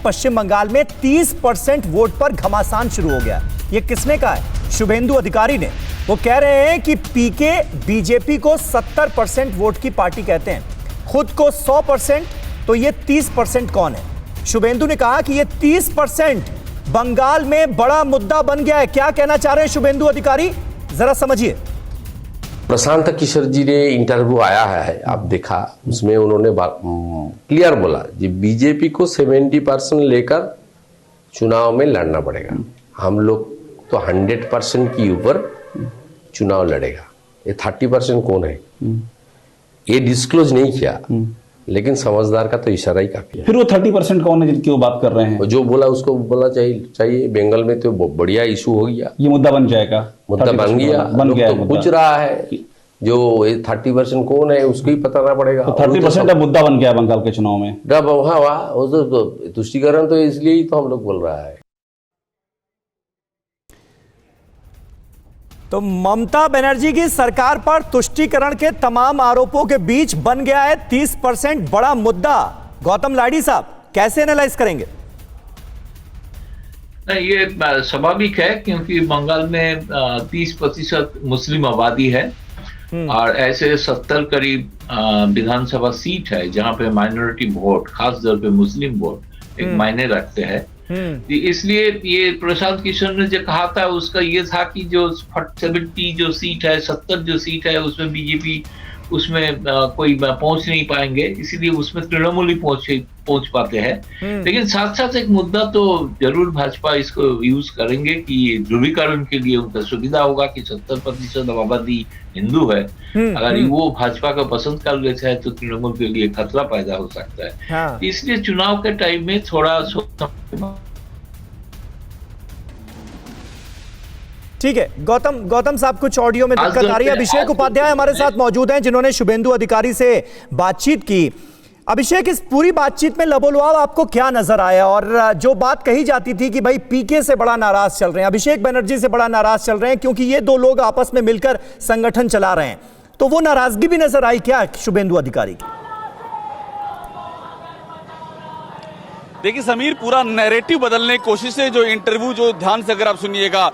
पश्चिम बंगाल में 30% वोट पर घमासान शुरू हो गया। ये किसने कहा है? शुभेंदु अधिकारी ने। वो कह रहे हैं कि पीके बीजेपी को 70% वोट की पार्टी कहते हैं, खुद को 100%, तो ये 30% कौन है? शुभेंदु ने कहा कि ये 30% बंगाल में बड़ा मुद्दा बन गया है। क्या कहना चाह रहे हैं शुभेंदु अधिकारी, जरा समझिए। प्रशांत किशोर जी ने इंटरव्यू आया है, आप देखा, उसमें उन्होंने क्लियर बोला जी बीजेपी को 70% लेकर चुनाव में लड़ना पड़ेगा। हम लोग तो 100% के ऊपर चुनाव लड़ेगा। ये 30% कौन है ये डिस्क्लोज नहीं किया, लेकिन समझदार का तो इशारा ही काफी है। फिर वो 30% कौन है जिनकी वो बात कर रहे हैं? जो बोला उसको बोला चाहिए। बंगाल में तो बढ़िया इशू हो गया, ये मुद्दा बन जाएगा, मुद्दा बन गया, लोग तो पूछ रहा है जो 30% कौन है उसको ही पता ना पड़ेगा। तो 30% अब मुद्दा बन गया बंगाल के चुनाव में। जब वो तो तुष्टिकरण तो इसलिए ही तो हम लोग बोल रहा है। तो ममता बनर्जी की सरकार पर तुष्टीकरण के तमाम आरोपों के बीच बन गया है 30% बड़ा मुद्दा। गौतम लाडी साहब, कैसे एनालाइज करेंगे? ये स्वाभाविक है, क्योंकि बंगाल में 30% मुस्लिम आबादी है और ऐसे 70 करीब विधानसभा सीट है जहां पे माइनॉरिटी वोट, खास तौर पे मुस्लिम वोट एक मायने रखते हैं। इसलिए ये प्रशांत किशोर ने जो कहा था उसका ये था कि जो 70 जो सीट है, 70 जो सीट है उसमें बीजेपी उसमें कोई पहुंच नहीं पाएंगे, इसीलिए उसमें तृणमूल ही पहुंच पाते हैं। लेकिन साथ साथ एक मुद्दा तो जरूर भाजपा इसको यूज करेंगे कि ध्रुवीकरण के लिए उनका सुविधा होगा कि 70% आबादी हिंदू है। अगर वो भाजपा को पसंद कर लेते हैं तो तृणमूल के लिए खतरा पैदा हो सकता है। हाँ। इसलिए चुनाव के टाइम में थोड़ा ठीक है। गौतम साहब, कुछ ऑडियो में दिक्कत आ रही है। अभिषेक उपाध्याय हमारे साथ मौजूद हैं जिन्होंने शुभेंदु अधिकारी से बातचीत की। अभिषेक, इस पूरी बातचीत में लबोलुआब आपको क्या नजर आया? और जो बात कही जाती थी कि भाई पीके से बड़ा नाराज चल रहे हैं, अभिषेक बनर्जी से बड़ा नाराज चल रहे हैं क्योंकि ये दो लोग आपस में मिलकर संगठन चला रहे हैं, तो वो नाराजगी भी नजर आई क्या शुभेंदु अधिकारी की? देखिए समीर, पूरा नैरेटिव बदलने की कोशिश है। जो इंटरव्यू जो ध्यान से अगर आप सुनिएगा,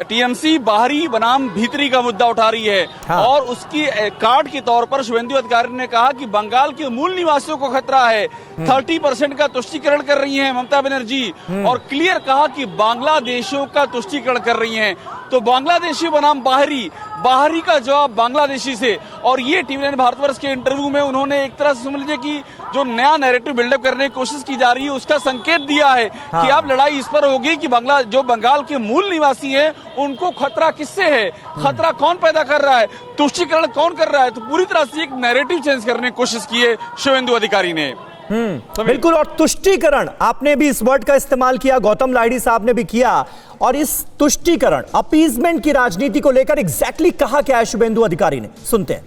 टीएमसी बाहरी बनाम भीतरी का मुद्दा उठा रही है। हाँ। और उसकी कार्ड के तौर पर शुभेंदु अधिकारी ने कहा कि बंगाल के मूल निवासियों को खतरा है। 30% का तुष्टीकरण कर रही हैं ममता बनर्जी, और क्लियर कहा कि बांग्लादेशियों का तुष्टीकरण कर रही हैं। तो बांग्लादेशी बनाम बाहरी का जवाब बांग्लादेशी से। और ये टीवी9 भारतवर्ष के इंटरव्यू में उन्होंने एक तरह से समझ लीजिए कि जो नया नैरेटिव बिल्डअप करने की कोशिश की जा रही है उसका संकेत दिया है। हाँ। कि अब लड़ाई इस पर होगी कि जो बंगाल के मूल निवासी हैं उनको खतरा किससे है, खतरा कौन पैदा कर रहा है, तुष्टीकरण कौन कर रहा है। तो पूरी तरह से एक नैरेटिव चेंज करने की कोशिश की है शुभेंदु अधिकारी ने। बिल्कुल। और तुष्टीकरण, आपने भी इस वर्ड का इस्तेमाल किया, गौतम लाडी साहब ने भी किया। और इस तुष्टीकरण, अपीजमेंट की राजनीति को लेकर एग्जैक्टली कहा क्या है शुभेंदु अधिकारी ने, सुनते हैं।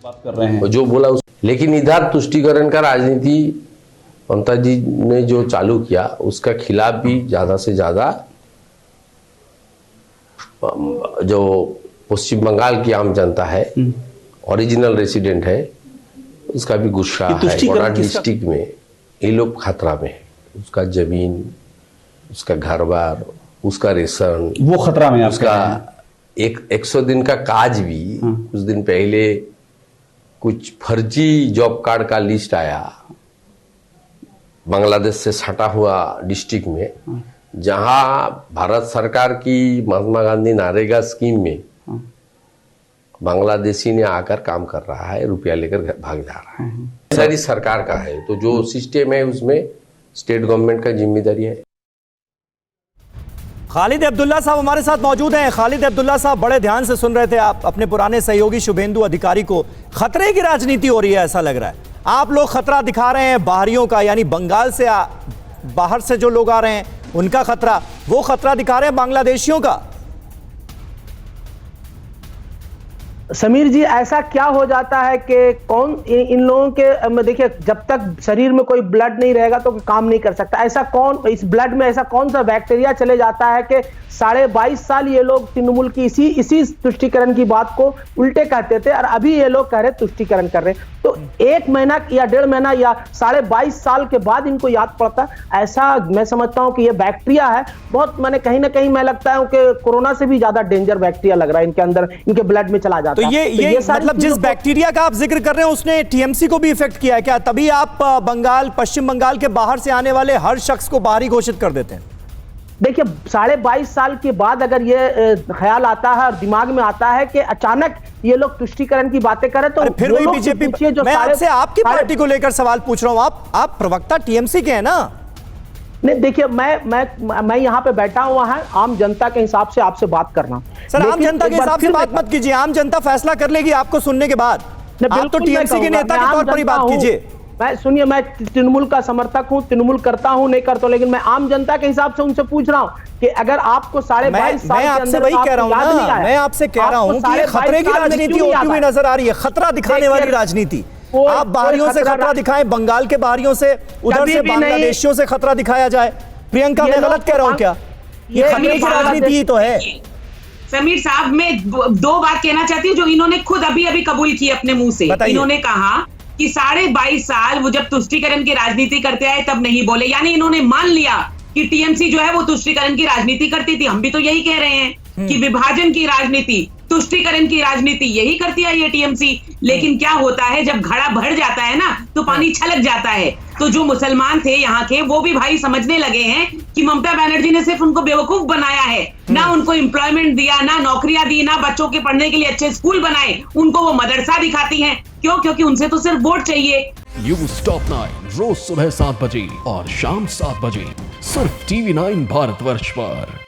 बात कर रहे हैं जो बोला लेकिन इधर तुष्टीकरण का राजनीति ममता जी ने जो चालू किया उसका खिलाफ भी ज्यादा से ज्यादा जो पश्चिम बंगाल की आम जनता है, ओरिजिनल रेसिडेंट है, उसका भी गुस्सा है। बड़ा डिस्ट्रिक्ट में ये लोग खतरा में है, उसका जमीन, उसका घर बार, उसका रेशन, वो खतरा में। उसका 100 दिन का काज भी। कुछ दिन पहले कुछ फर्जी जॉब कार्ड का लिस्ट आया बांग्लादेश से सटा हुआ डिस्ट्रिक्ट में, जहां भारत सरकार की महात्मा गांधी नरेगा स्कीम में बांग्लादेशी ने आकर काम कर रहा है, रुपया लेकर भाग जा रहा है। सारी सरकार का है, तो जो सिस्टम है उसमें स्टेट गवर्नमेंट का जिम्मेदारी है। खालिद अब्दुल्ला साहब हमारे साथ मौजूद हैं। खालिद अब्दुल्ला साहब, बड़े ध्यान से सुन रहे थे आप अपने पुराने सहयोगी शुभेंदु अधिकारी को। खतरे की राजनीति हो रही है ऐसा लग रहा है। आप लोग खतरा दिखा रहे हैं बाहरियों का, यानी बंगाल से बाहर से जो लोग आ रहे हैं उनका खतरा, वो खतरा दिखा रहे हैं बांग्लादेशियों का। समीर जी, ऐसा क्या हो जाता है कि कौन इन लोगों के, देखिए जब तक शरीर में कोई ब्लड नहीं रहेगा तो काम नहीं कर सकता। ऐसा कौन, इस ब्लड में ऐसा कौन सा बैक्टीरिया चले जाता है कि 22.5 साल ये लोग तृणमूल की इसी तुष्टीकरण की बात को उल्टे कहते थे और अभी ये लोग कह रहे तुष्टीकरण कर रहे। तो 1 महीना या 1.5 महीना या 22.5 साल के बाद इनको याद पड़ता, ऐसा मैं समझता हूं कि ये बैक्टीरिया है बहुत, मैंने कहीं ना कहीं मैं लगता है कि कोरोना से भी ज्यादा डेंजर बैक्टीरिया लग रहा है इनके अंदर, इनके ब्लड में चला जाता तो है। ये मतलब जिस बैक्टीरिया का आप जिक्र कर रहे हैं उसने टीएमसी को भी इफेक्ट किया है क्या? तभी आप पश्चिम बंगाल के बाहर से आने वाले हर शख्स को बाहरी घोषित कर देते हैं? देखिए 22.5 साल के बाद अगर ये ख्याल आता है और दिमाग में आता है कि अचानक ये लोग तुष्टीकरण की बातें करें तो फिर वही बीजेपी, मैं आपसे आपकी पार्टी को लेकर सवाल पूछ रहा हूं, आप प्रवक्ता टीएमसी के हैं ना? नहीं, देखिए मैं यहाँ पे बैठा हुआ है आम जनता के हिसाब से आपसे बात करना। सर आम जनता के हिसाब से बात मत कीजिए, आम जनता फैसला कर लेगी आपको सुनने के बाद। आप तो टीएमसी के नेता के तौर पर ही बात कीजिए। मैं सुनिए, मैं तृणमूल का समर्थक हूं, तृणमूल करता हूं नहीं करता, लेकिन मैं आम जनता के हिसाब से उनसे पूछ रहा हूं कि अगर आपको 22.5 साल मैं आपसे वही कह रहा हूं ना, मैं आपसे कह रहा हूं कि खतरे की राजनीति होती हुई नजर आ रही है, खतरा दिखाने वाली राजनीति। आप बाहरियों से खतरा दिखाएं, बंगाल के बाहरियों से, उधर से बांग्लादेशियों से खतरा दिखाया जाए। प्रियंका, मैं गलत कह रहा हूं क्या? ये खतरे की राजनीति ही तो है। समीर साहब, मैं 2 बात कहना चाहती हूँ जो इन्होंने खुद अभी कबूल की अपने मुंह से। इन्होंने कहा कि 22.5 साल वो जब तुष्टीकरण की राजनीति करते आए तब नहीं बोले, यानी इन्होंने मान लिया कि टीएमसी जो है वो तुष्टीकरण की राजनीति करती थी। हम भी तो यही कह रहे हैं कि विभाजन की राजनीति, तुष्टीकरण की राजनीति यही करती है ये टीएमसी। लेकिन क्या होता है, जब घड़ा भर जाता है ना तो पानी छलक जाता है। तो जो मुसलमान थे यहाँ के वो भी भाई समझने लगे हैं कि ममता बनर्जी ने सिर्फ उनको बेवकूफ बनाया है, ना उनको एम्प्लॉयमेंट दिया, ना नौकरियां दी, ना बच्चों के पढ़ने के लिए अच्छे स्कूल बनाए, उनको वो मदरसा दिखाती हैं। क्यों? क्योंकि उनसे तो सिर्फ वोट चाहिए। न्यूज़ टॉप 9 रोज सुबह 7 बजे और शाम 7 बजे सिर्फ TV9 भारतवर्ष पर।